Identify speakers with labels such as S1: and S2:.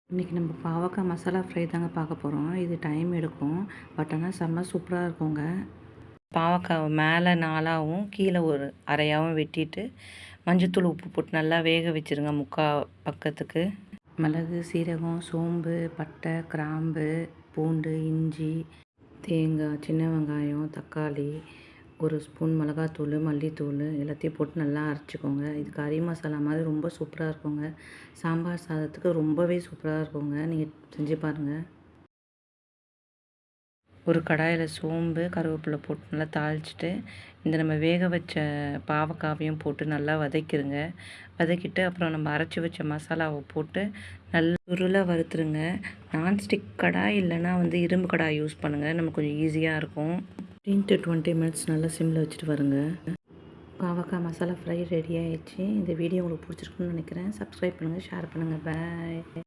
S1: இன்றைக்கி நம்ம பாவக்காய் மசாலா ஃப்ரை தாங்க பார்க்க போகிறோம். இது டைம் எடுக்கும். பட் ஆனால் செம்ம சூப்பராக இருக்குங்க. பாவக்காவை மேலே 4ஆவும் கீழே ஒரு அரையாகவும் வெட்டிட்டு மஞ்சத்தூள் உப்பு போட்டு நல்லா வேக வச்சுருங்க. முக்கால் பக்கத்துக்கு மிளகு, சீரகம், சோம்பு, பட்டை, கிராம்பு, பூண்டு, இஞ்சி, தேங்காய், சின்ன வெங்காயம், தக்காளி, ஒரு ஸ்பூன் மிளகாத்தூள், மல்லித்தூள் எல்லாத்தையும் போட்டு நல்லா அரைச்சிக்கோங்க. இது கறி மசாலா மாதிரி ரொம்ப சூப்பராக இருக்குங்க. சாம்பார் சாதத்துக்கு ரொம்பவே சூப்பராக இருக்குங்க. நீங்கள் செஞ்சு பாருங்கள். ஒரு கடாயில் சோம்பு, கருவேப்பிலை போட்டு நல்லா தாளிச்சிட்டு இந்த நம்ம வேக வச்ச பாவக்காவையும் போட்டு நல்லா வதக்கிடுங்க. வதக்கிட்டு அப்புறம் நம்ம அரைச்சி வச்ச மசாலாவை போட்டு நல்லா உருளை வறுத்துருங்க. நான்ஸ்டிக் கடாய் இல்லைன்னா இரும்பு கடாய் யூஸ் பண்ணுங்கள். நமக்கு கொஞ்சம் ஈஸியாக இருக்கும். 15 to 20 மினிட்ஸ் நல்லா சிம்மில் வச்சுட்டு வருங்க. பாவக்காய் மசாலா ஃப்ரை ரெடி ஆகிடுச்சு. இந்த வீடியோ உங்களுக்கு பிடிச்சிருக்குன்னு நினைக்கிறேன். சப்ஸ்கிரைப் பண்ணுங்கள், ஷேர் பண்ணுங்கள். பாய்.